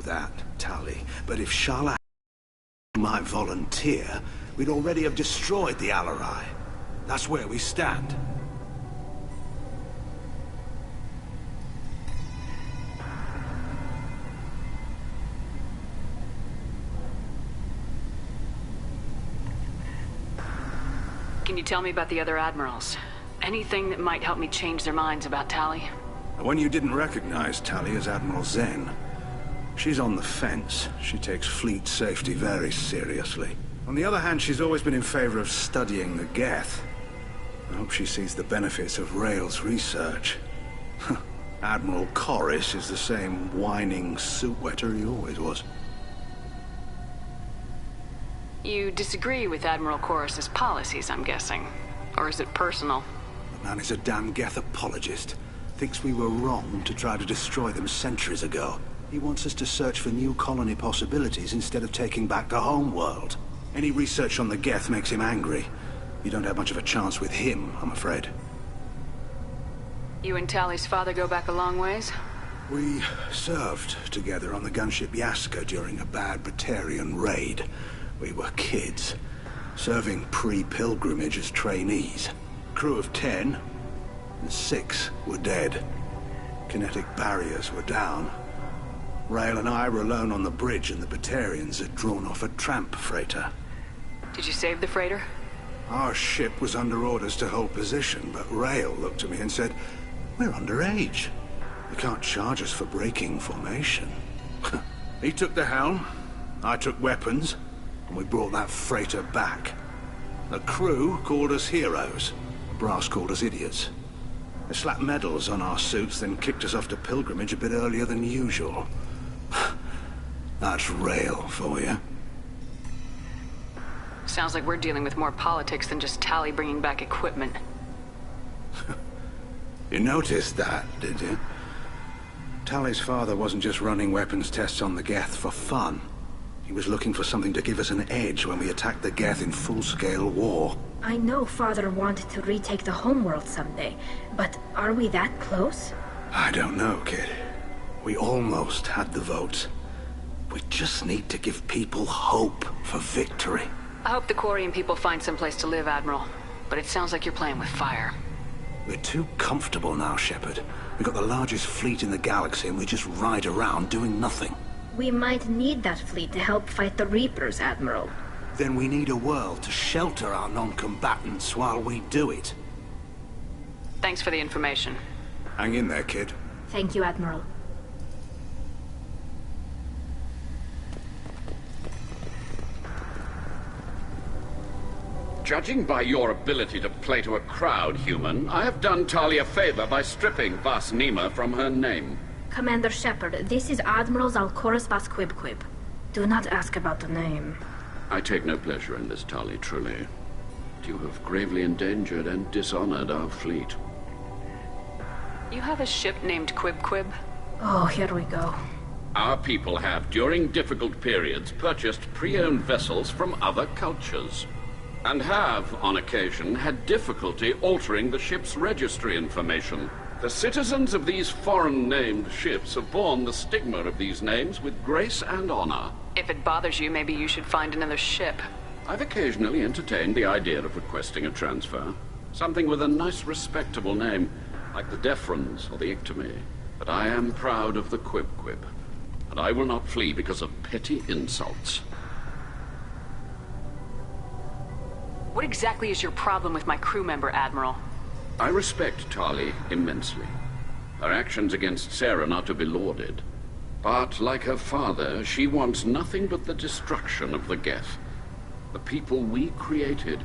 That, Tali, but if Sharla might volunteer, we'd already have destroyed the Alarai. That's where we stand. Can you tell me about the other admirals? Anything that might help me change their minds about Tali? The one you didn't recognize, Tali, is Admiral Zen. She's on the fence. She takes fleet safety very seriously. On the other hand, she's always been in favor of studying the Geth. I hope she sees the benefits of Rael's research. Admiral Corris is the same whining suit wetter he always was. You disagree with Admiral Corris's policies, I'm guessing. Or is it personal? The man is a damn Geth apologist. Thinks we were wrong to try to destroy them centuries ago. He wants us to search for new colony possibilities instead of taking back the home world. Any research on the Geth makes him angry. You don't have much of a chance with him, I'm afraid. You and Tali's father go back a long ways? We served together on the gunship Yaska during a bad Batarian raid. We were kids, serving pre-pilgrimage as trainees. Crew of 10, and 6 were dead. Kinetic barriers were down. Rael and I were alone on the bridge, and the Batarians had drawn off a tramp freighter. Did you save the freighter? Our ship was under orders to hold position, but Rael looked at me and said, "We're underage. You can't charge us for breaking formation." He took the helm, I took weapons, and we brought that freighter back. The crew called us heroes. The brass called us idiots. They slapped medals on our suits, then kicked us off to pilgrimage a bit earlier than usual. That's Rael for you. Sounds like we're dealing with more politics than just Tali bringing back equipment. You noticed that, did you? Tali's father wasn't just running weapons tests on the Geth for fun. He was looking for something to give us an edge when we attacked the Geth in full-scale war. I know Father wanted to retake the homeworld someday, but are we that close? I don't know, kid. We almost had the votes. We just need to give people hope for victory. I hope the Quarian people find some place to live, Admiral. But it sounds like you're playing with fire. We're too comfortable now, Shepard. We've got the largest fleet in the galaxy and we just ride around doing nothing. We might need that fleet to help fight the Reapers, Admiral. Then we need a world to shelter our non-combatants while we do it. Thanks for the information. Hang in there, kid. Thank you, Admiral. Judging by your ability to play to a crowd, human, I have done Tali a favor by stripping Vas Nima from her name. Commander Shepard, this is Admiral Zalkoris Vas Quib. Do not ask about the name. I take no pleasure in this, Tali, truly. You have gravely endangered and dishonored our fleet. You have a ship named Quib? Oh, here we go. Our people have, during difficult periods, purchased pre-owned vessels from other cultures. And have, on occasion, had difficulty altering the ship's registry information. The citizens of these foreign-named ships have borne the stigma of these names with grace and honor. If it bothers you, maybe you should find another ship. I've occasionally entertained the idea of requesting a transfer. Something with a nice, respectable name, like the Defrons or the Ictomy. But I am proud of the Quib, and I will not flee because of petty insults. What exactly is your problem with my crew member, Admiral? I respect Tali immensely. Her actions against Saren are to be lauded. But, like her father, she wants nothing but the destruction of the Geth. The people we created,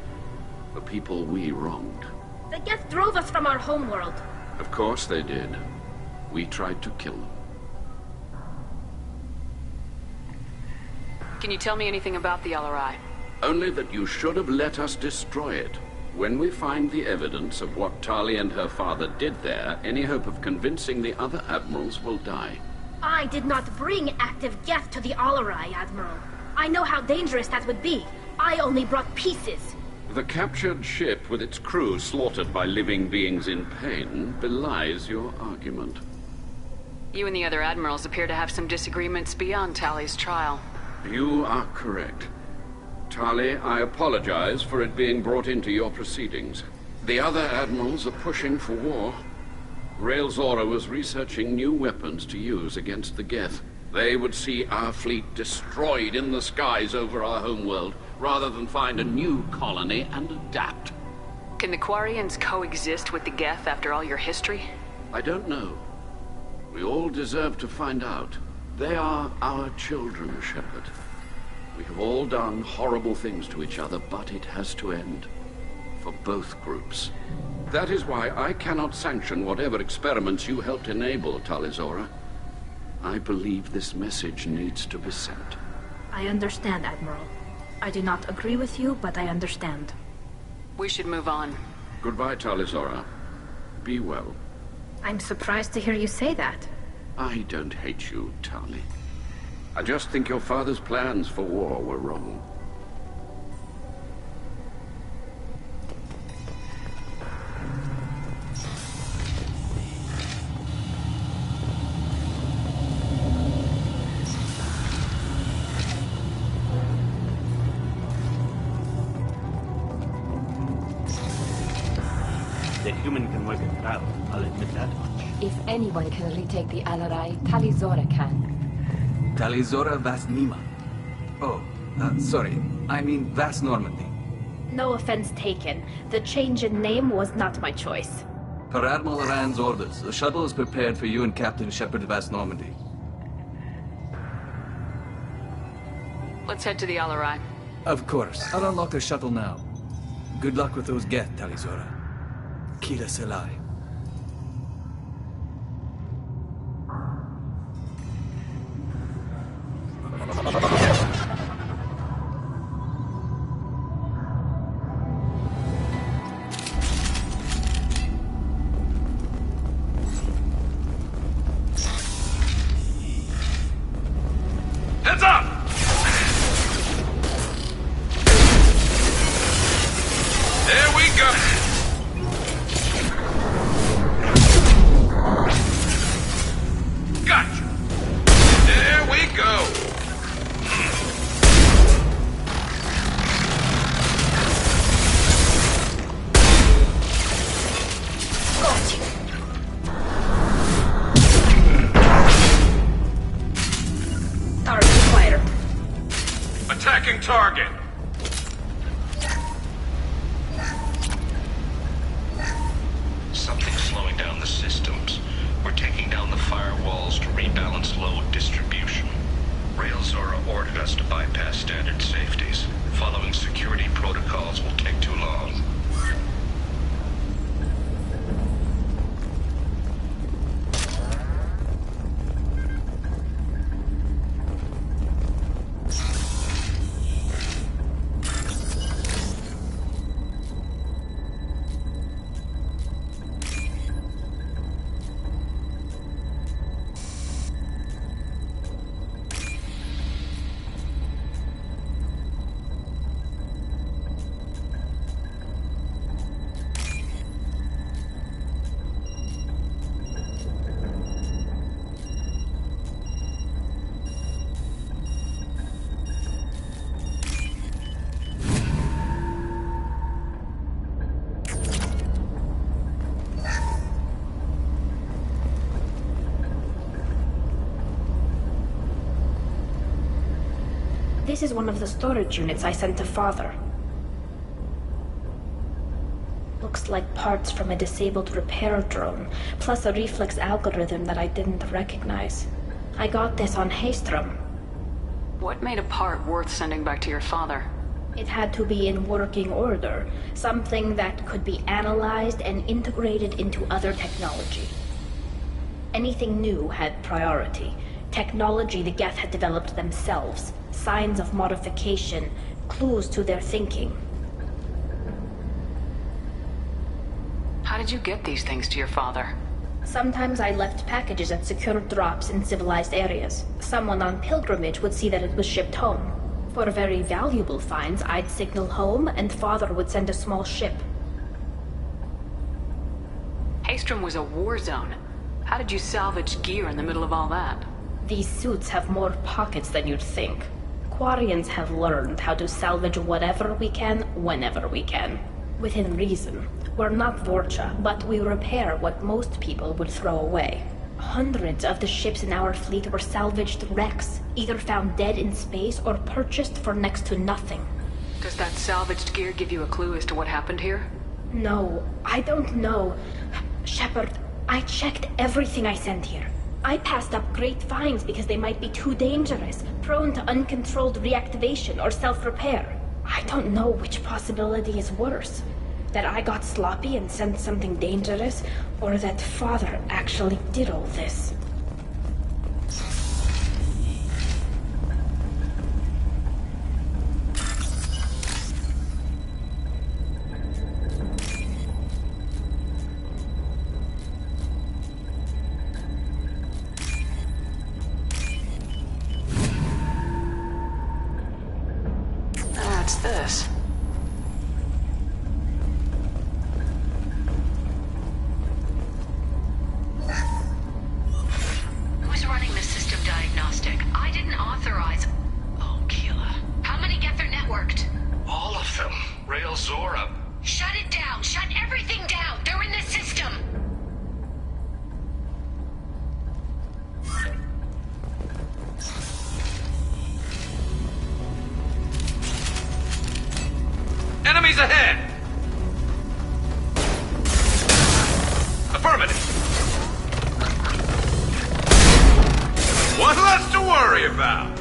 the people we wronged. The Geth drove us from our homeworld. Of course they did. We tried to kill them. Can you tell me anything about the LRI? Only that you should have let us destroy it. When we find the evidence of what Tali and her father did there, any hope of convincing the other admirals will die. I did not bring active Geth to the Alarai, Admiral. I know how dangerous that would be. I only brought pieces. The captured ship with its crew slaughtered by living beings in pain belies your argument. You and the other admirals appear to have some disagreements beyond Tali's trial. You are correct. Tali, I apologize for it being brought into your proceedings. The other admirals are pushing for war. Rael Zora was researching new weapons to use against the Geth. They would see our fleet destroyed in the skies over our homeworld, rather than find a new colony and adapt. Can the Quarians coexist with the Geth after all your history? I don't know. We all deserve to find out. They are our children, Shepard. We have all done horrible things to each other, but it has to end. For both groups. That is why I cannot sanction whatever experiments you helped enable, Tali Zora. I believe this message needs to be sent. I understand, Admiral. I do not agree with you, but I understand. We should move on. Goodbye, Tali Zora. Be well. I'm surprised to hear you say that. I don't hate you, Tali. I just think your father's plans for war were wrong. The human can work it out, I'll admit that much. If anyone can retake the Alarai, Tali Zora can. Tali Zora Vas Nima. Oh, sorry. I mean Vas Normandy. No offense taken. The change in name was not my choice. Per Admiral Rand's orders, the shuttle is prepared for you and Captain Shepard Vas Normandy. Let's head to the Alarai. Of course. I'll unlock the shuttle now. Good luck with those Geth, Tali Zora. Kila Selai. Heads up! There we go! Gotcha! There we go! Got you. Target acquired. Attacking target! Something's slowing down the systems. We're taking down the firewalls to rebalance load distribution. Rael Zora ordered us to bypass standard safeties. Following security protocols will take too long. This is one of the storage units I sent to Father. Looks like parts from a disabled repair drone, plus a reflex algorithm that I didn't recognize. I got this on Haestrom. What made a part worth sending back to your father? It had to be in working order, something that could be analyzed and integrated into other technology. Anything new had priority. Technology the Geth had developed themselves, signs of modification, clues to their thinking. How did you get these things to your father? Sometimes I left packages at secure drops in civilized areas. Someone on pilgrimage would see that it was shipped home. For very valuable finds, I'd signal home, and Father would send a small ship. Haestrom was a war zone. How did you salvage gear in the middle of all that? These suits have more pockets than you'd think. Quarians have learned how to salvage whatever we can, whenever we can. Within reason. We're not Vorcha, but we repair what most people would throw away. Hundreds of the ships in our fleet were salvaged wrecks, either found dead in space or purchased for next to nothing. Does that salvaged gear give you a clue as to what happened here? No, I don't know. Shepard, I checked everything I sent here. I passed up great finds because they might be too dangerous, prone to uncontrolled reactivation or self-repair. I don't know which possibility is worse. That I got sloppy and sent something dangerous, or that Father actually did all this. What's this? Who's running the system diagnostic? I didn't authorize... Oh, Keela. How many Gether networked? All of them. Rail Zora. Shut it down! Shut everything down! They're in the system! Enemies ahead! Affirmative. One less to worry about.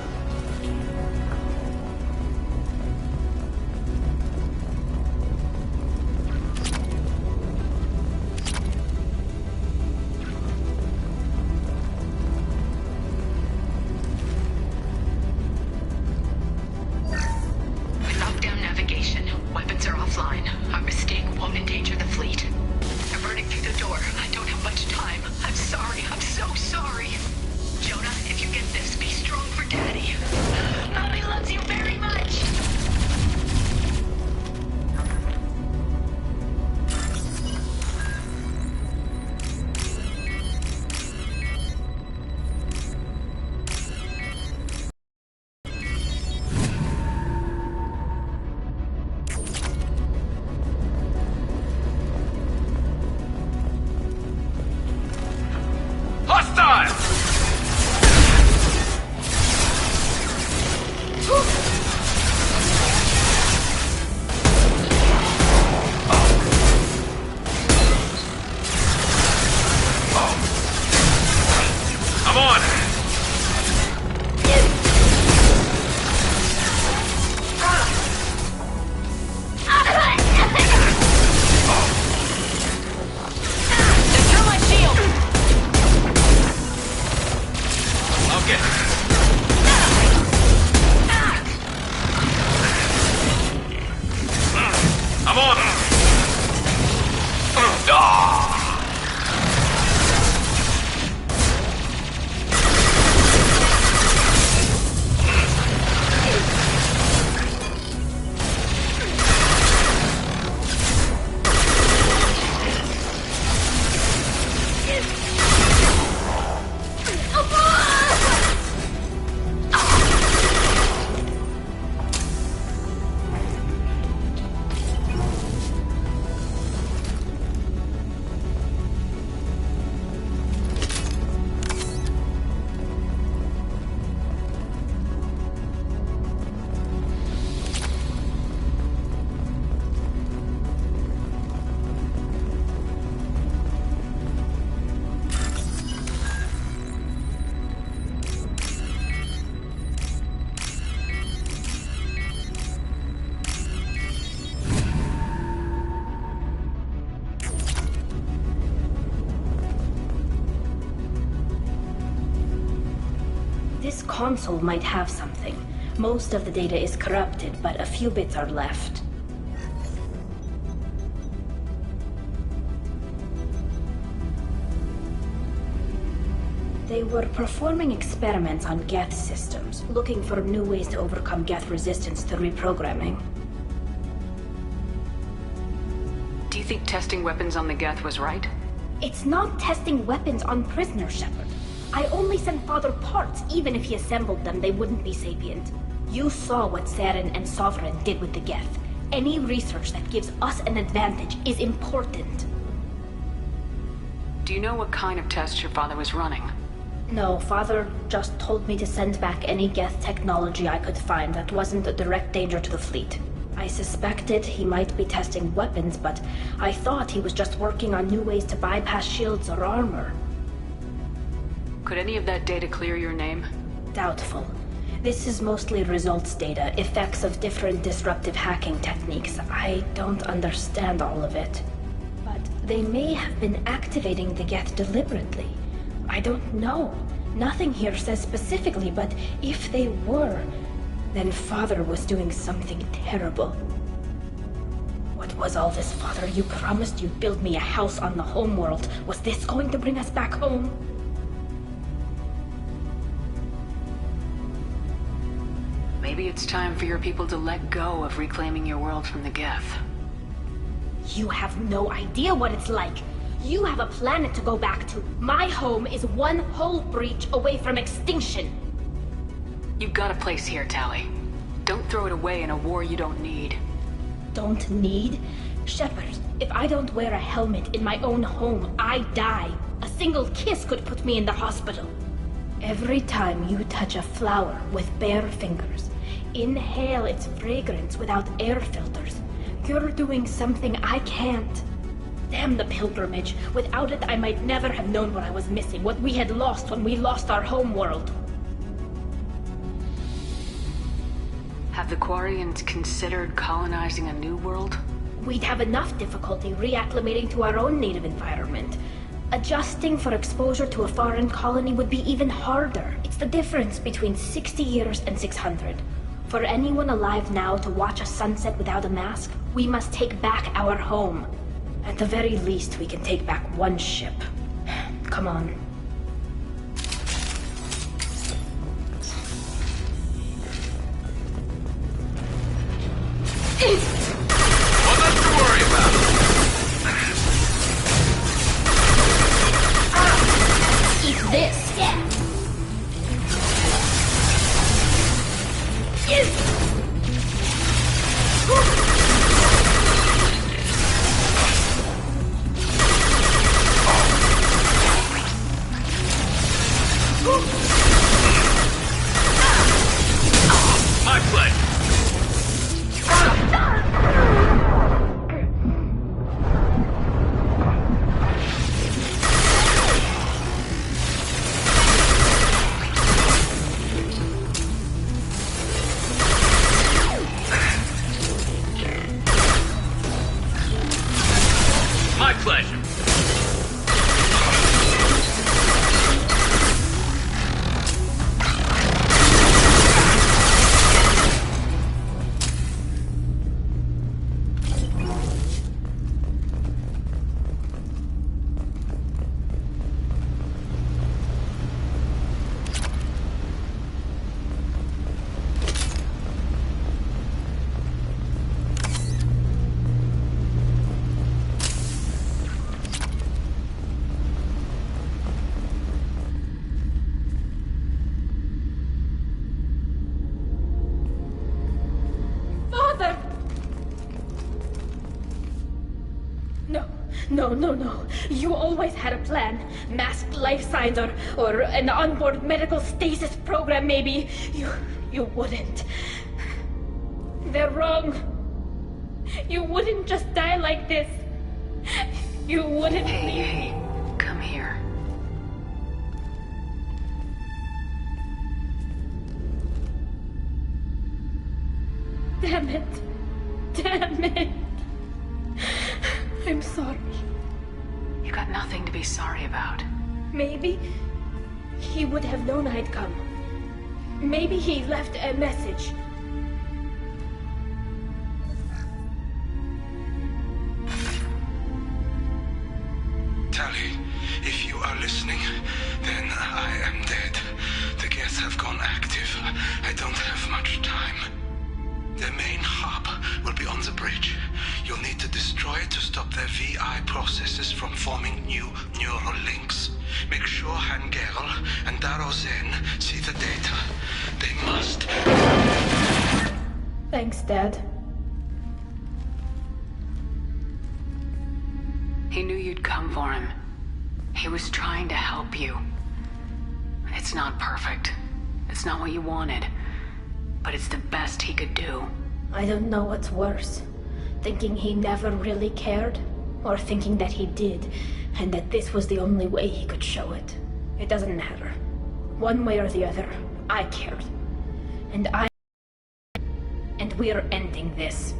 This console might have something. Most of the data is corrupted, but a few bits are left. They were performing experiments on Geth systems, looking for new ways to overcome Geth resistance to reprogramming. Do you think testing weapons on the Geth was right? It's not testing weapons on prisoners, Shepard. I only sent Father parts. Even if he assembled them, they wouldn't be sapient. You saw what Saren and Sovereign did with the Geth. Any research that gives us an advantage is important. Do you know what kind of tests your father was running? No, Father just told me to send back any Geth technology I could find that wasn't a direct danger to the fleet. I suspected he might be testing weapons, but I thought he was just working on new ways to bypass shields or armor. Could any of that data clear your name? Doubtful. This is mostly results data, effects of different disruptive hacking techniques. I don't understand all of it. But they may have been activating the Geth deliberately. I don't know. Nothing here says specifically, but if they were, then Father was doing something terrible. What was all this, Father? You promised you'd build me a house on the homeworld. Was this going to bring us back home? Maybe it's time for your people to let go of reclaiming your world from the Geth. You have no idea what it's like. You have a planet to go back to. My home is one hull breach away from extinction. You've got a place here, Tali. Don't throw it away in a war you don't need. Don't need? Shepard, if I don't wear a helmet in my own home, I die. A single kiss could put me in the hospital. Every time you touch a flower with bare fingers, inhale its fragrance without air filters, you're doing something I can't. Damn the pilgrimage. Without it, I might never have known what I was missing, what we had lost when we lost our home world. Have the Quarians considered colonizing a new world? We'd have enough difficulty reacclimating to our own native environment. Adjusting for exposure to a foreign colony would be even harder. It's the difference between 60 years and 600. For anyone alive now to watch a sunset without a mask, we must take back our home. At the very least, we can take back one ship. Come on. Nothing to worry about. Eat this. Yeah. My pleasure. My pleasure. No. You always had a plan. Masked life signs or an onboard medical stasis program, maybe. You wouldn't. They're wrong. You wouldn't just die like this. You wouldn't. Hey, come here. Damn it. I'm sorry. You got nothing to be sorry about. Maybe he would have known I'd come. Maybe he left a message. Tali, if you are listening, then I am dead. The Geth have gone active. I don't have much time. The main hub will be on the bridge. You'll need to destroy it to stop their VI processes from forming new neural links. Make sure Hangerl and Daro Zen see the data. They must. Thanks, Dad. He knew you'd come for him. He was trying to help you. It's not perfect. It's not what you wanted. But it's the best he could do. I don't know what's worse. Thinking he never really cared, or thinking that he did, and that this was the only way he could show it. It doesn't matter. One way or the other, I cared. And we're ending this.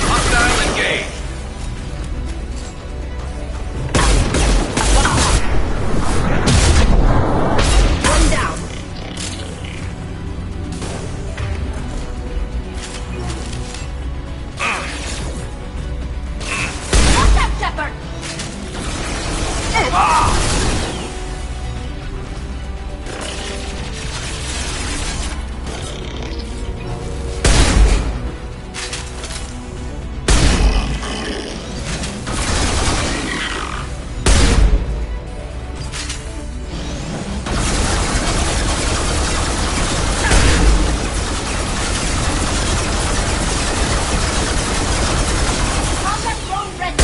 Hostile engaged. One down. What's up, Shepard? Combat drone ready.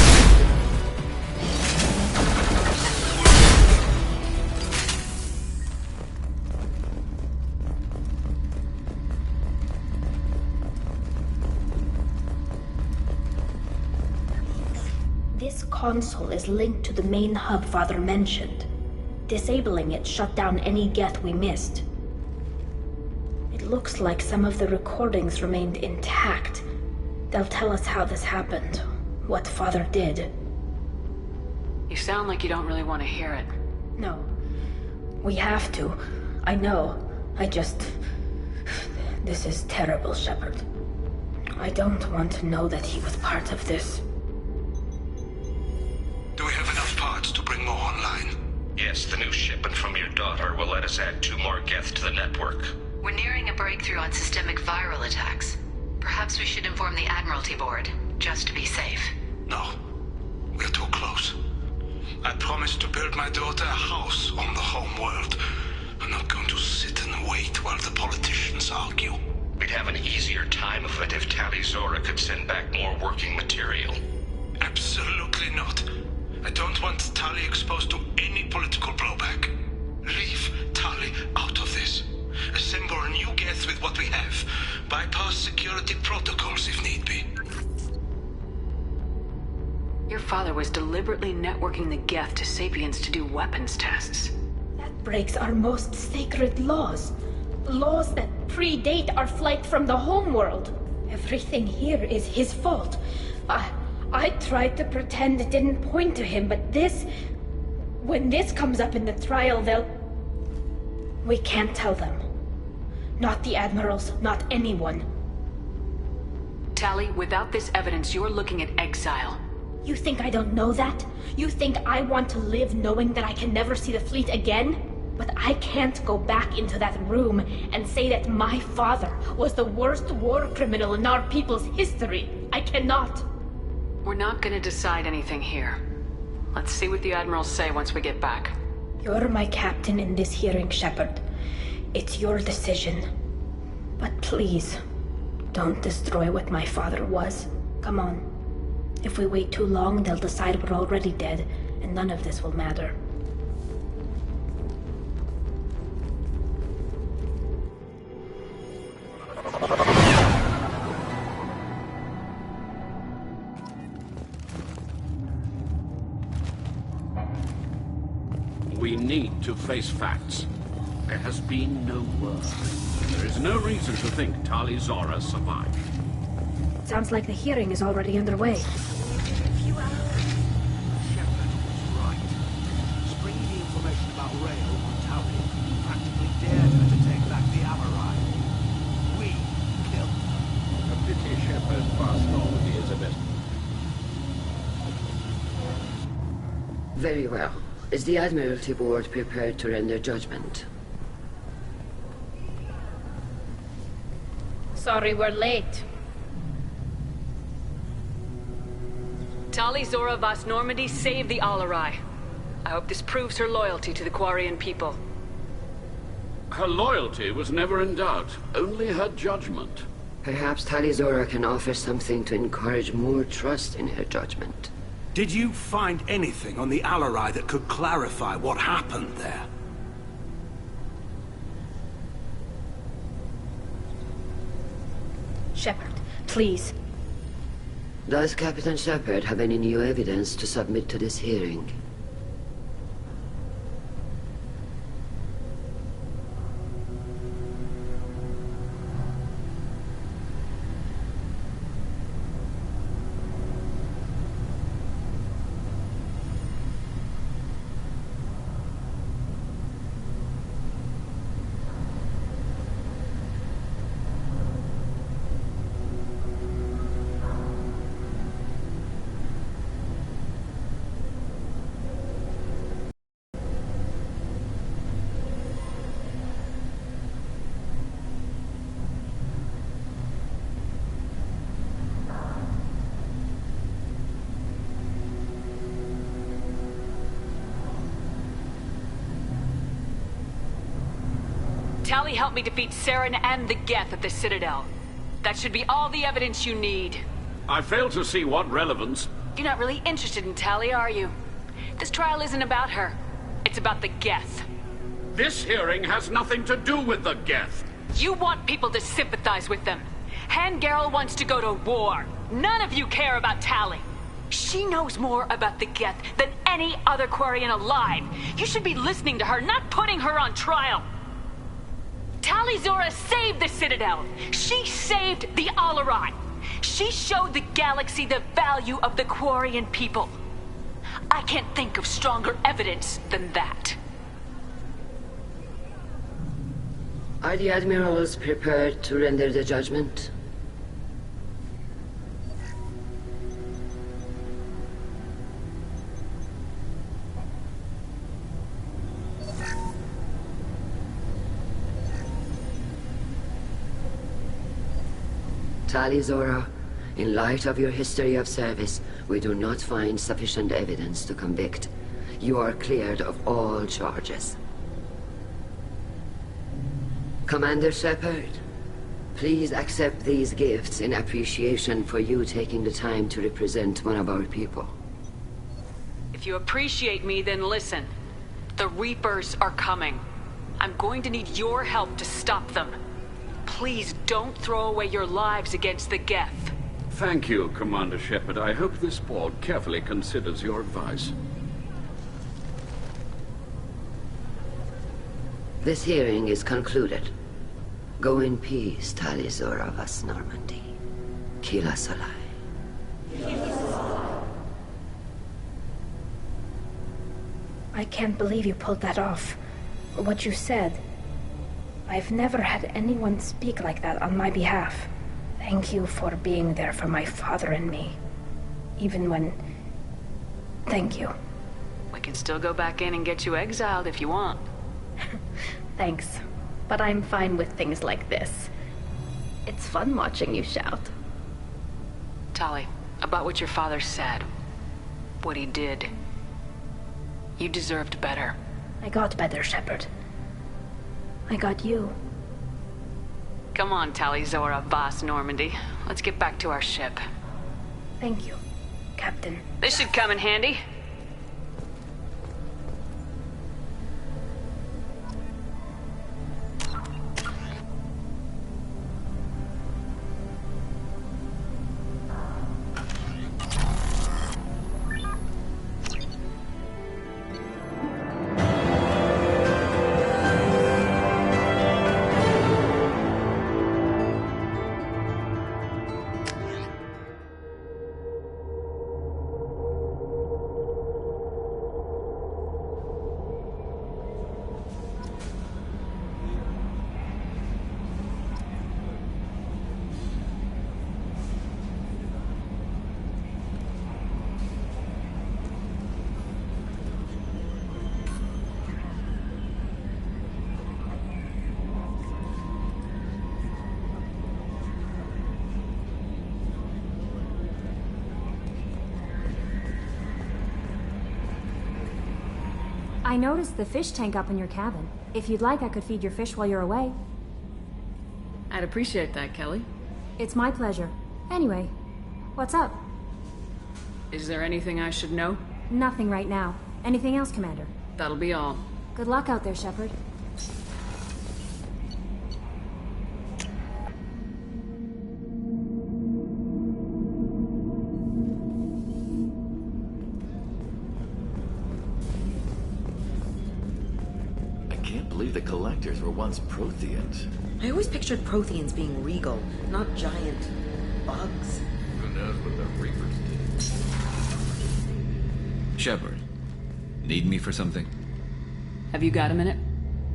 This console is linked to the main hub Father mentioned. Disabling it shut down any Geth we missed. It looks like some of the recordings remained intact. They'll tell us how this happened, what Father did. You sound like you don't really want to hear it. No, we have to. I know. This is terrible, Shepard. I don't want to know that he was part of this. Do we have enough parts to bring more online? Yes, the new shipment from your daughter will let us add 2 more Geth to the network. We're nearing a breakthrough on systemic viral attacks. Perhaps we should inform the Admiralty Board, just to be safe. No. We're too close. I promised to build my daughter a house on the home world. I'm not going to sit and wait while the politicians argue. We'd have an easier time of it if Tali Zora could send back more working material. Absolutely not. I don't want Tali exposed to any political blowback. Leave Tali out of this. Assemble a new Geth with what we have. Bypass security protocols if need be. Your father was deliberately networking the Geth to Sapiens to do weapons tests. That breaks our most sacred laws. Laws that predate our flight from the homeworld. Everything here is his fault. I tried to pretend it didn't point to him, but when this comes up in the trial, we can't tell them. Not the Admirals, not anyone. Tali, without this evidence, you're looking at exile. You think I don't know that? You think I want to live knowing that I can never see the fleet again? But I can't go back into that room and say that my father was the worst war criminal in our people's history. I cannot. We're not gonna decide anything here. Let's see what the Admirals say once we get back. You're my captain in this hearing, Shepard. It's your decision. But please, don't destroy what my father was. Come on. If we wait too long, they'll decide we're already dead, and none of this will matter. We need to face facts. There has been no word. There is no reason to think Tali Zora survived. Sounds like the hearing is already underway. Shepard was right. Springing the information about Rael on Tali practically dared her to take back the Amarai. We killed her. A pity Shepard passed on with Elizabeth. Very well. Is the Admiralty Board prepared to render judgment? Sorry we're late. Tali Zora Vas Normandy saved the Alarai. I hope this proves her loyalty to the Quarian people. Her loyalty was never in doubt, only her judgment. Perhaps Tali Zora can offer something to encourage more trust in her judgment. Did you find anything on the Alarai that could clarify what happened there? Shepard, please. Does Captain Shepard have any new evidence to submit to this hearing? Tali helped me defeat Saren and the Geth at the Citadel. That should be all the evidence you need. I fail to see what relevance. You're not really interested in Tali, are you? This trial isn't about her. It's about the Geth. This hearing has nothing to do with the Geth. You want people to sympathize with them. Han Garel wants to go to war. None of you care about Tali. She knows more about the Geth than any other Quarian alive. You should be listening to her, not putting her on trial. Tali Zora saved the Citadel. She saved the Alarai. She showed the galaxy the value of the Quarian people. I can't think of stronger evidence than that. Are the admirals prepared to render the judgment? Tali Zora, in light of your history of service, we do not find sufficient evidence to convict. You are cleared of all charges. Commander Shepard, please accept these gifts in appreciation for you taking the time to represent one of our people. If you appreciate me, then listen. The Reapers are coming. I'm going to need your help to stop them. Please don't throw away your lives against the Geth. Thank you, Commander Shepard. I hope this board carefully considers your advice. This hearing is concluded. Go in peace, Tali Zora Vas Normandy. Kila Salai. I can't believe you pulled that off. What you said. I've never had anyone speak like that on my behalf. Thank you for being there for my father and me. Even when... Thank you. We can still go back in and get you exiled if you want. Thanks. But I'm fine with things like this. It's fun watching you shout. Tali, about what your father said. What he did. You deserved better. I got better, Shepard. I got you. Come on, Tali Zora Vas Normandy. Let's get back to our ship. Thank you, Captain. This should come in handy. I noticed the fish tank up in your cabin. If you'd like, I could feed your fish while you're away. I'd appreciate that, Kelly. It's my pleasure. Anyway, what's up? Is there anything I should know? Nothing right now. Anything else, Commander? That'll be all. Good luck out there, Shepard. I can't believe the Collectors were once Protheans. I always pictured Protheans being regal, not giant bugs. Who knows what the Reapers did? Shepard, need me for something? Have you got a minute?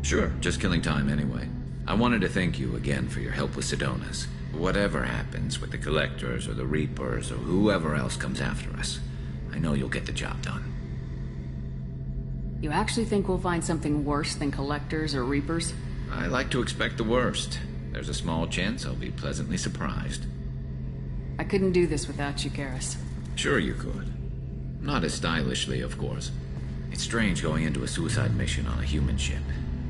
Sure, just killing time anyway. I wanted to thank you again for your help with Sidonis. Whatever happens with the Collectors or the Reapers or whoever else comes after us, I know you'll get the job done. You actually think we'll find something worse than Collectors or Reapers? I like to expect the worst. There's a small chance I'll be pleasantly surprised. I couldn't do this without you, Garrus. Sure you could. Not as stylishly, of course. It's strange going into a suicide mission on a human ship.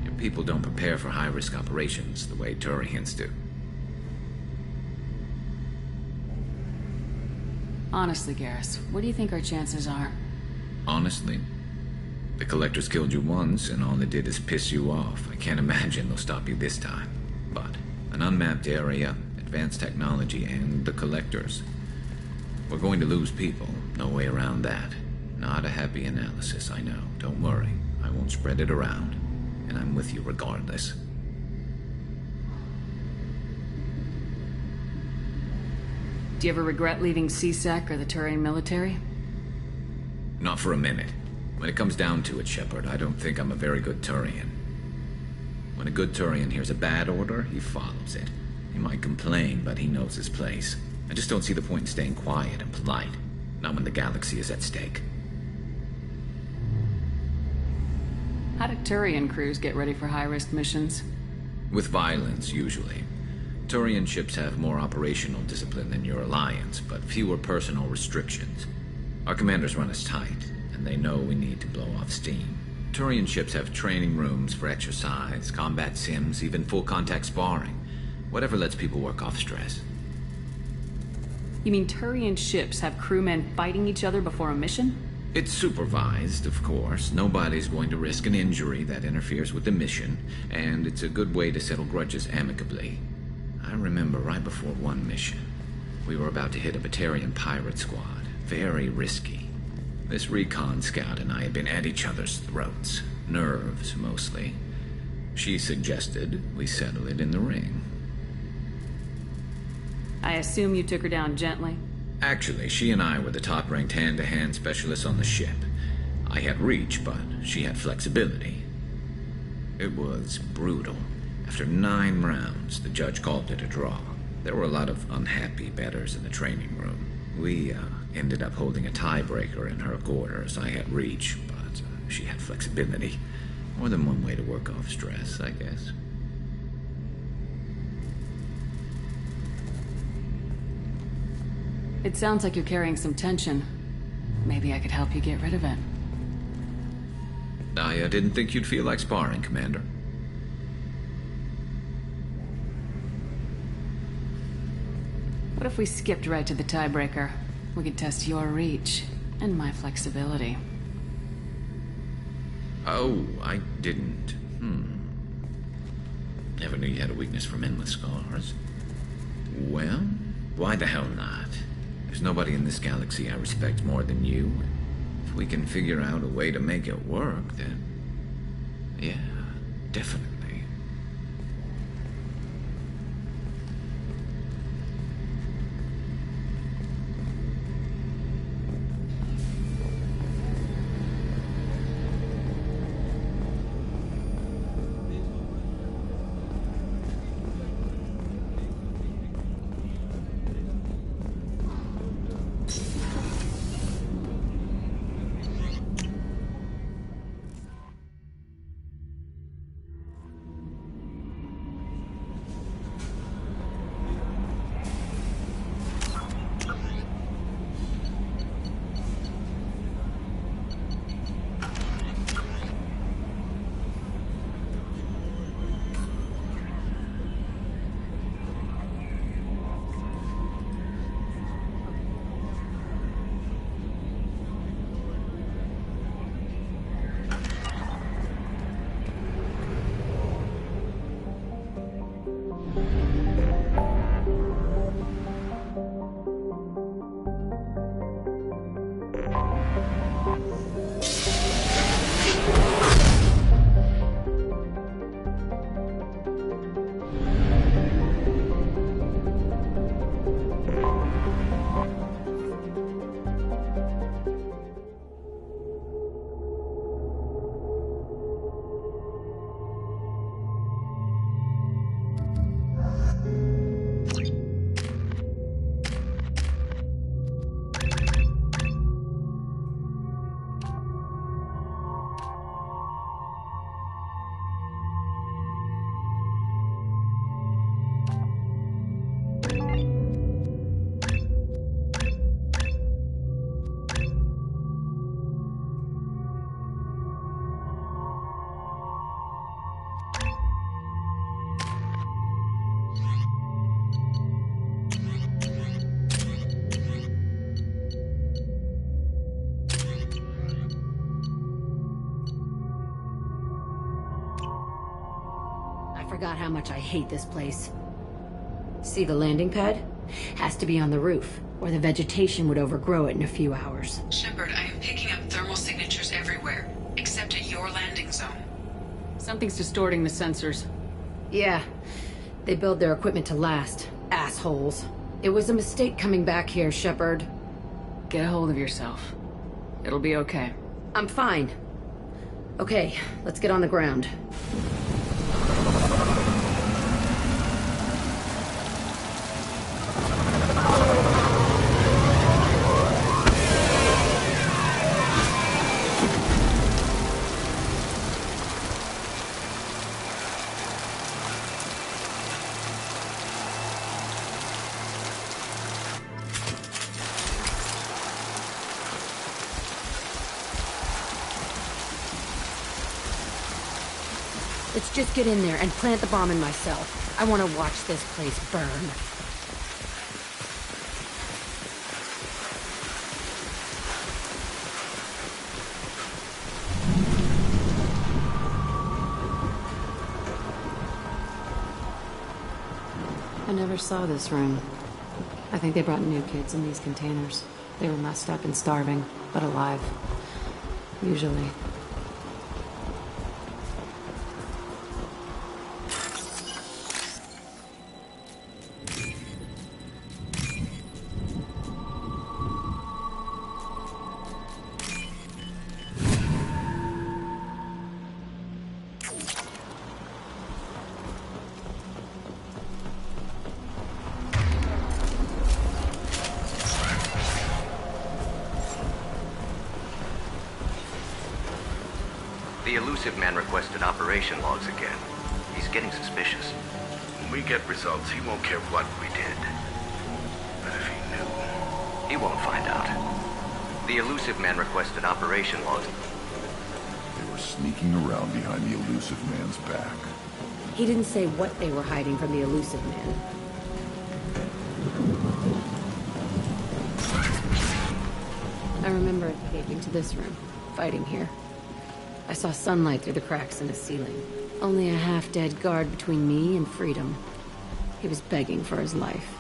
Your people don't prepare for high-risk operations the way Turians do. Honestly, Garrus, what do you think our chances are? Honestly? The Collectors killed you once, and all they did is piss you off. I can't imagine they'll stop you this time. But an unmapped area, advanced technology, and the Collectors. We're going to lose people. No way around that. Not a happy analysis, I know. Don't worry. I won't spread it around. And I'm with you regardless. Do you ever regret leaving CSEC or the Turian military? Not for a minute. When it comes down to it, Shepard, I don't think I'm a very good Turian. When a good Turian hears a bad order, he follows it. He might complain, but he knows his place. I just don't see the point in staying quiet and polite. Not when the galaxy is at stake. How do Turian crews get ready for high-risk missions? With violence, usually. Turian ships have more operational discipline than your Alliance, but fewer personal restrictions. Our commanders run us tight, and they know we need to blow off steam. Turian ships have training rooms for exercise, combat sims, even full-contact sparring. Whatever lets people work off stress. You mean Turian ships have crewmen fighting each other before a mission? It's supervised, of course. Nobody's going to risk an injury that interferes with the mission, and it's a good way to settle grudges amicably. I remember right before one mission, we were about to hit a Batarian pirate squad. Very risky. This recon scout and I had been at each other's throats. Nerves, mostly. She suggested we settle it in the ring. I assume you took her down gently? Actually, she and I were the top-ranked hand-to-hand specialists on the ship. I had reach, but she had flexibility. It was brutal. After 9 rounds, the judge called it a draw. There were a lot of unhappy bettors in the training room. We ended up holding a tiebreaker in her quarters. I had reach, but she had flexibility. More than one way to work off stress, I guess. It sounds like you're carrying some tension. Maybe I could help you get rid of it. I didn't think you'd feel like sparring, Commander. What if we skipped right to the tiebreaker? We could test your reach and my flexibility. Oh, I didn't. Never knew you had a weakness for men with scars. Well, why the hell not? There's nobody in this galaxy I respect more than you. If we can figure out a way to make it work, then... yeah, definitely. forgot how much I hate this place. See the landing pad? Has to be on the roof, or the vegetation would overgrow it in a few hours. Shepard, I am picking up thermal signatures everywhere, except at your landing zone. Something's distorting the sensors. Yeah. They build their equipment to last. Assholes. It was a mistake coming back here, Shepard. Get a hold of yourself. It'll be okay. I'm fine. Okay, let's get on the ground. Let's just get in there and plant the bomb in myself. I want to watch this place burn. I never saw this room. I think they brought new kids in these containers. They were messed up and starving, but alive. Usually. The Illusive Man requested operation logs again. He's getting suspicious. When we get results, he won't care what we did. But if he knew... He won't find out. The Illusive Man requested operation logs. They were sneaking around behind the Illusive Man's back. He didn't say what they were hiding from the Illusive Man. I remember escaping to this room, fighting here. I saw sunlight through the cracks in the ceiling. Only a half-dead guard between me and freedom. He was begging for his life.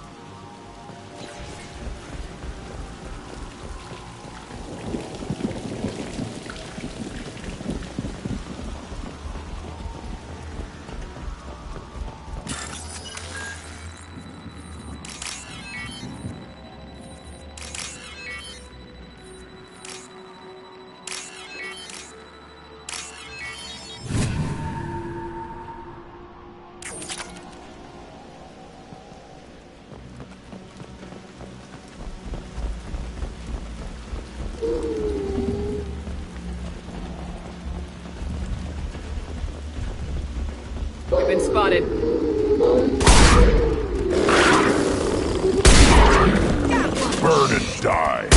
We've been spotted. Burn and die.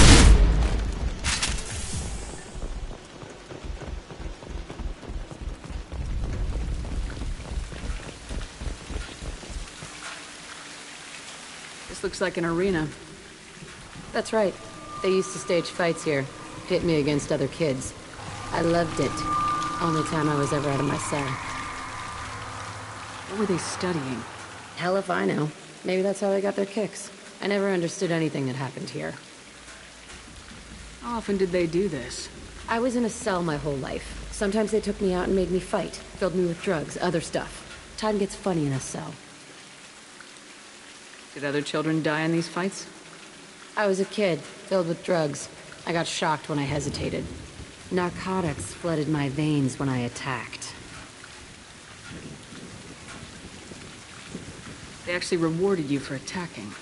This looks like an arena. That's right. They used to stage fights here. Pit me against other kids. I loved it. Only time I was ever out of my cell. What were they studying? Hell if I know. Maybe that's how they got their kicks. I never understood anything that happened here. How often did they do this? I was in a cell my whole life. Sometimes they took me out and made me fight. Filled me with drugs, other stuff. Time gets funny in a cell. Did other children die in these fights? I was a kid, filled with drugs. I got shocked when I hesitated. Narcotics flooded my veins when I attacked. They actually rewarded you for attacking.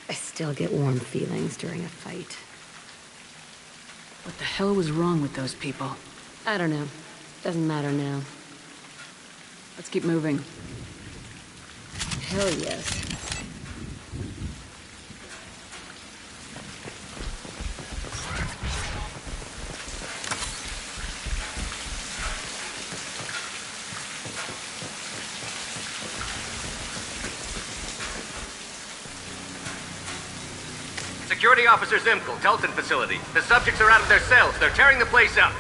I still get warm feelings during a fight. What the hell was wrong with those people? I don't know. Doesn't matter now. Let's keep moving. Hell yes. Security Officer Zimkel, Telton facility. The subjects are out of their cells. They're tearing the place up.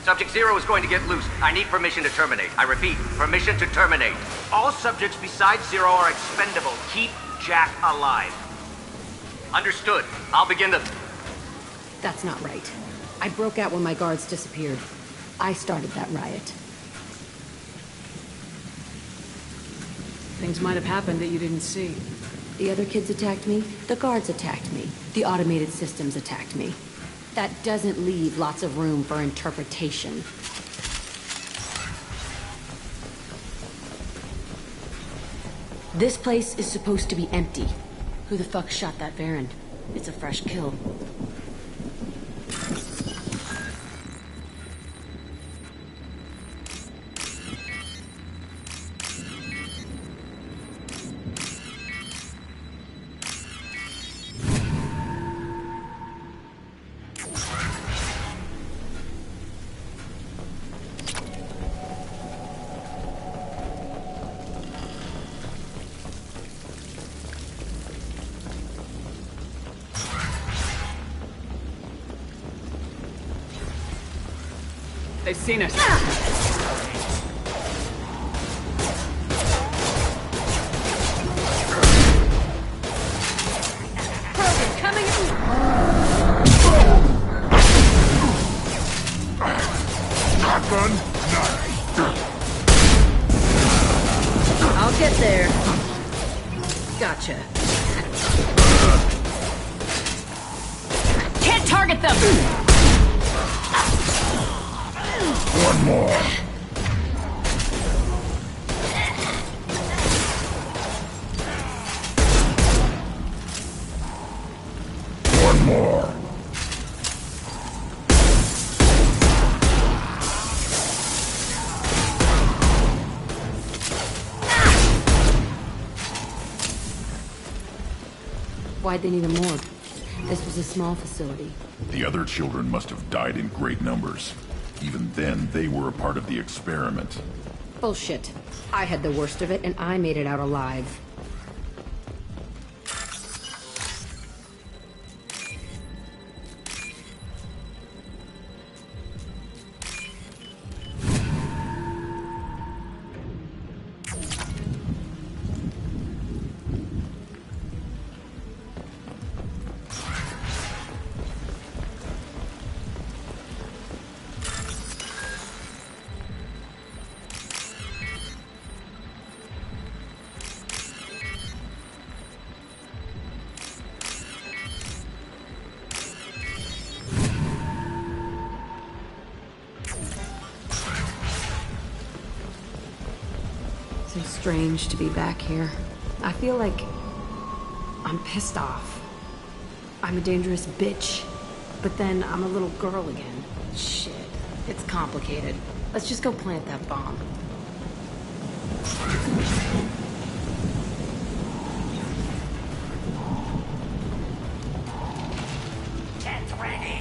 Subject 0 is going to get loose. I need permission to terminate. I repeat, permission to terminate. All subjects besides 0 are expendable. Keep Jack alive. Understood. I'll begin the... That's not right. I broke out when my guards disappeared. I started that riot. Things might have happened that you didn't see. The other kids attacked me. The guards attacked me. The automated systems attacked me. That doesn't leave lots of room for interpretation. This place is supposed to be empty. Who the fuck shot that Varren? It's a fresh kill. They've seen us. Krogan, coming in! Shotgun, I'll get there. Gotcha. Can't target them! One more. One more. Why'd they need a morgue? This was a small facility. The other children must have died in great numbers. Even then, they were a part of the experiment. Bullshit. I had the worst of it, and I made it out alive. So strange to be back here. I feel like I'm pissed off. I'm a dangerous bitch, but then I'm a little girl again. Shit, it's complicated. Let's just go plant that bomb. Get ready!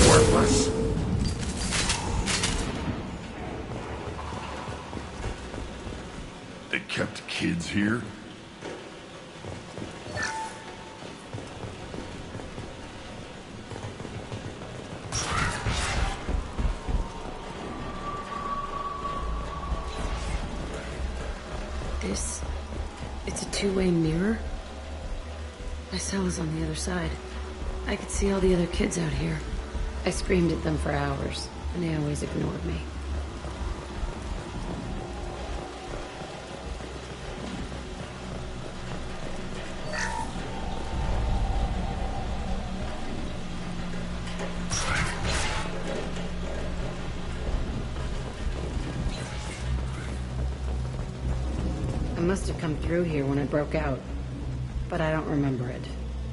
Worthless. They kept kids here? It's a two-way mirror? My cell is on the other side. I could see all the other kids out here. I screamed at them for hours, and they always ignored me. I must have come through here when I broke out, but I don't remember it.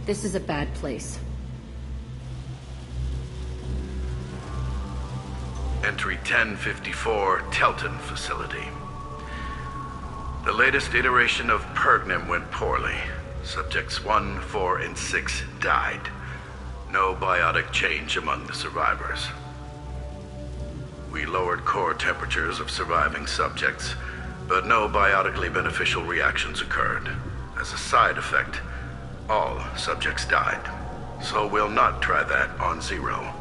This is a bad place. Entry 1054, Telton facility. The latest iteration of Pergnum went poorly. Subjects 1, 4, and 6 died. No biotic change among the survivors. We lowered core temperatures of surviving subjects, but no biotically beneficial reactions occurred. As a side effect, all subjects died. So we'll not try that on Zero.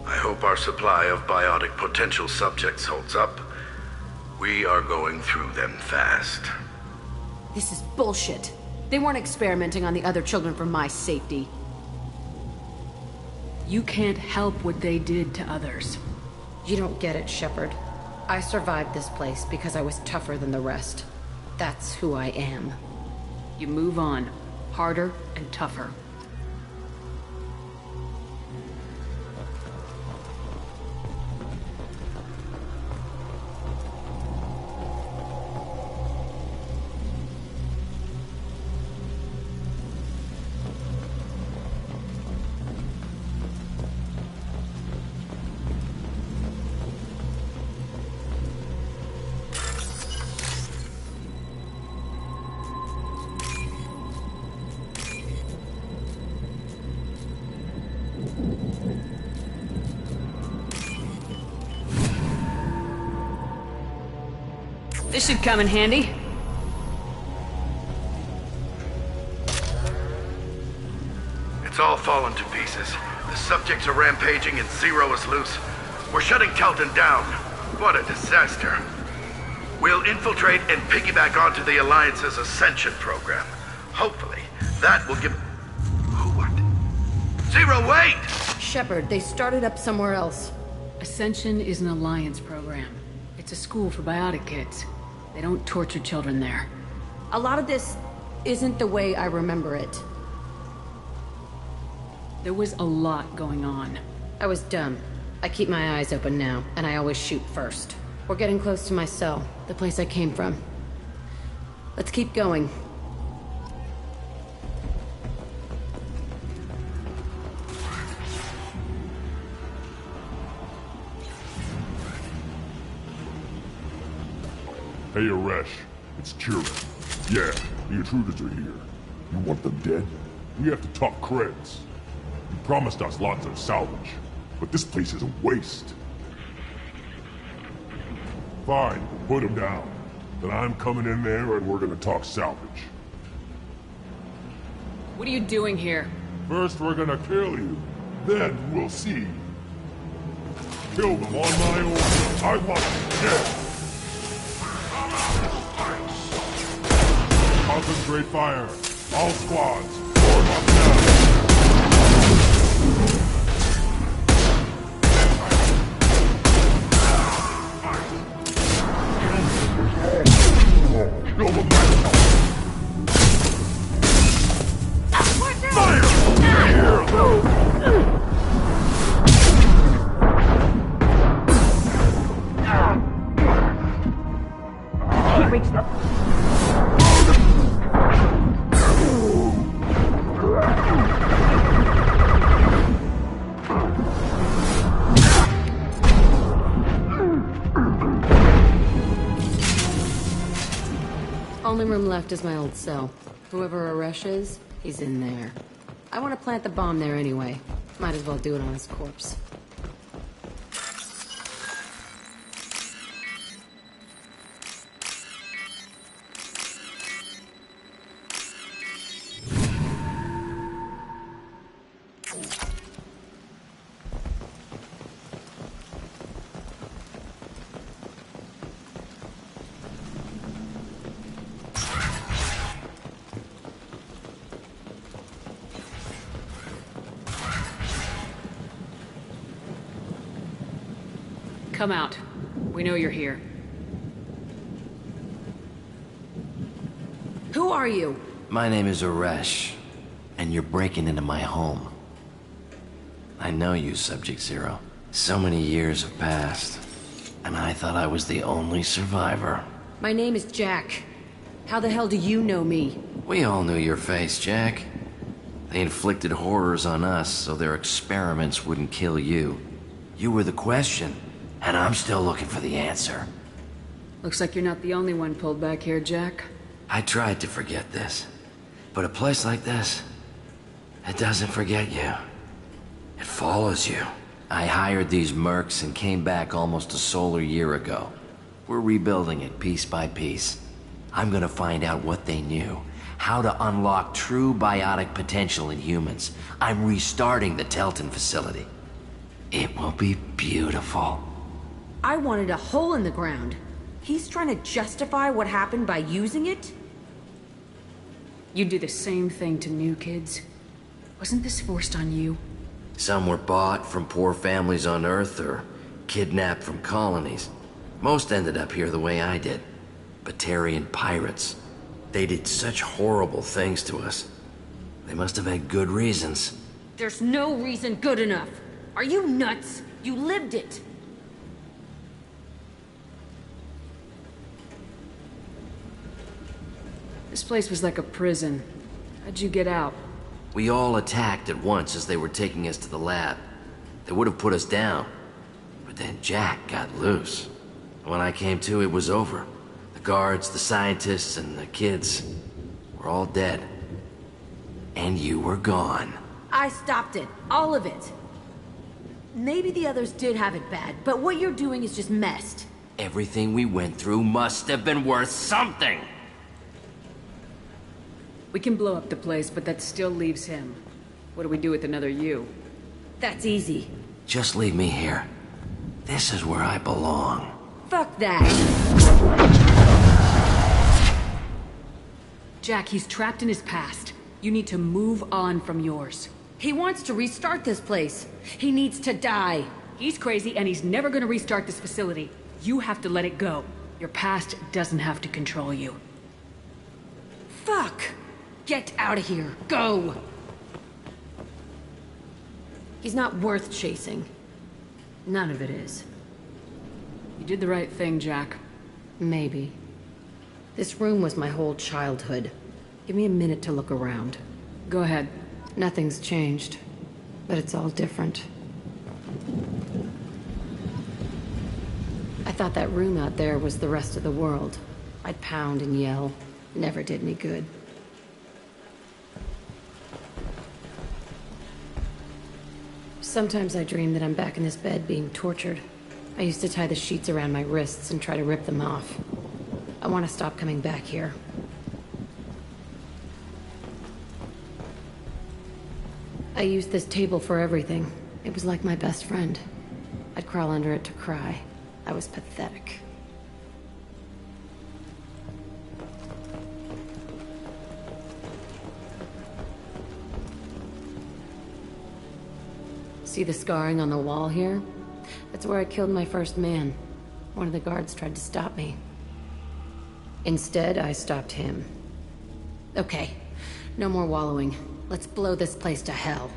I hope our supply of biotic potential subjects holds up. We are going through them fast. This is bullshit. They weren't experimenting on the other children for my safety. You can't help what they did to others. You don't get it, Shepard. I survived this place because I was tougher than the rest. That's who I am. You move on. Harder and tougher. This should come in handy. It's all fallen to pieces. The subjects are rampaging and Zero is loose. We're shutting Kelton down. What a disaster. We'll infiltrate and piggyback onto the Alliance's Ascension program. Hopefully, that will give... What? Zero, wait! Shepard, they started up somewhere else. Ascension is an Alliance program. It's a school for biotic kids. They don't torture children there. A lot of this isn't the way I remember it. There was a lot going on. I was dumb. I keep my eyes open now, and I always shoot first. We're getting close to my cell, the place I came from. Let's keep going. Hey, Aresh. It's Kira. Yeah, the intruders are here. You want them dead? We have to talk creds. You promised us lots of salvage, but this place is a waste. Fine, we'll put them down. Then I'm coming in there and we're gonna talk salvage. What are you doing here? First we're gonna kill you, then we'll see. Kill them on my order. I want them dead. Concentrate fire. All squads, form up now. Kill them now. Fire! Here, Reach the... Only room left is my old cell. Whoever Aresh is, he's in there. I want to plant the bomb there anyway. Might as well do it on his corpse. Come out. We know you're here. Who are you? My name is Aresh, and you're breaking into my home. I know you, Subject Zero. So many years have passed, and I thought I was the only survivor. My name is Jack. How the hell do you know me? We all knew your face, Jack. They inflicted horrors on us so their experiments wouldn't kill you. You were the question, and I'm still looking for the answer. Looks like you're not the only one pulled back here, Jack. I tried to forget this, but a place like this, it doesn't forget you. It follows you. I hired these mercs and came back almost a solar year ago. We're rebuilding it piece by piece. I'm gonna find out what they knew. How to unlock true biotic potential in humans. I'm restarting the Telton facility. It will be beautiful. I wanted a hole in the ground. He's trying to justify what happened by using it? You do the same thing to new kids. Wasn't this forced on you? Some were bought from poor families on Earth or kidnapped from colonies. Most ended up here the way I did. Batarian pirates. They did such horrible things to us. They must have had good reasons. There's no reason good enough. Are you nuts? You lived it. This place was like a prison. How'd you get out? We all attacked at once as they were taking us to the lab. They would have put us down. But then Jack got loose. When I came to, it was over. The guards, the scientists, and the kids were all dead. And you were gone. I stopped it. All of it. Maybe the others did have it bad, but what you're doing is just messed. Everything we went through must have been worth something! We can blow up the place, but that still leaves him. What do we do with another you? That's easy. Just leave me here. This is where I belong. Fuck that! Jack, he's trapped in his past. You need to move on from yours. He wants to restart this place. He needs to die. He's crazy and he's never gonna restart this facility. You have to let it go. Your past doesn't have to control you. Fuck! Get out of here. Go! He's not worth chasing. None of it is. You did the right thing, Jack. Maybe. This room was my whole childhood. Give me a minute to look around. Go ahead. Nothing's changed, but it's all different. I thought that room out there was the rest of the world. I'd pound and yell. Never did me good. Sometimes I dream that I'm back in this bed being tortured. I used to tie the sheets around my wrists and try to rip them off. I want to stop coming back here. I used this table for everything. It was like my best friend. I'd crawl under it to cry. I was pathetic. See the scarring on the wall here? That's where I killed my first man. One of the guards tried to stop me. Instead, I stopped him. Okay, no more wallowing. Let's blow this place to hell.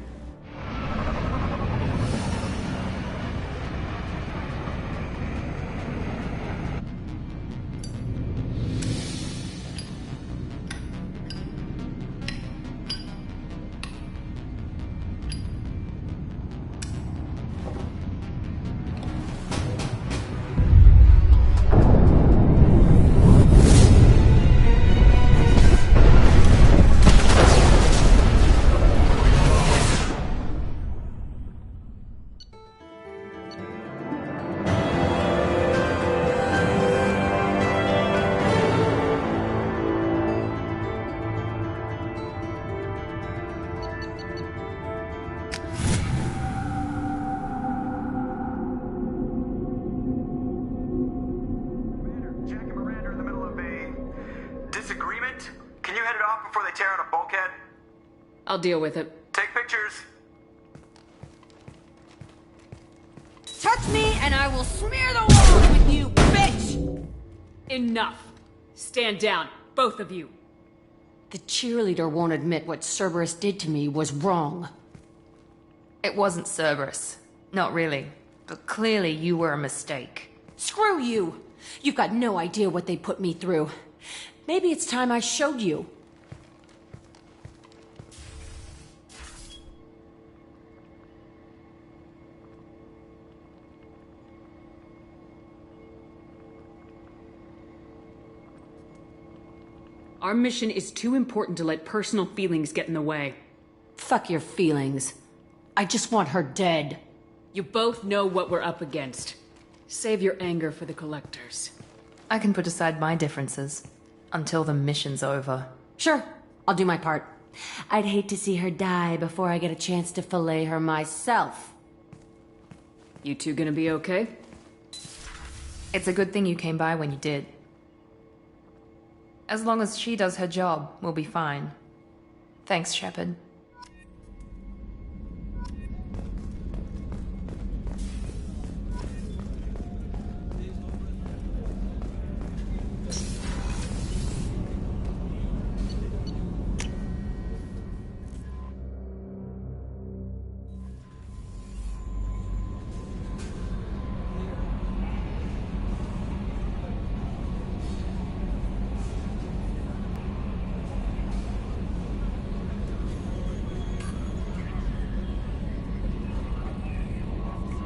I'll deal with it. Take pictures. Touch me and I will smear the walls with you, bitch! Enough. Stand down, both of you. The cheerleader won't admit what Cerberus did to me was wrong. It wasn't Cerberus. Not really. But clearly you were a mistake. Screw you! You've got no idea what they put me through. Maybe it's time I showed you. Our mission is too important to let personal feelings get in the way. Fuck your feelings. I just want her dead. You both know what we're up against. Save your anger for the Collectors. I can put aside my differences until the mission's over. Sure, I'll do my part. I'd hate to see her die before I get a chance to fillet her myself. You two gonna be okay? It's a good thing you came by when you did. As long as she does her job, we'll be fine. Thanks, Shepard.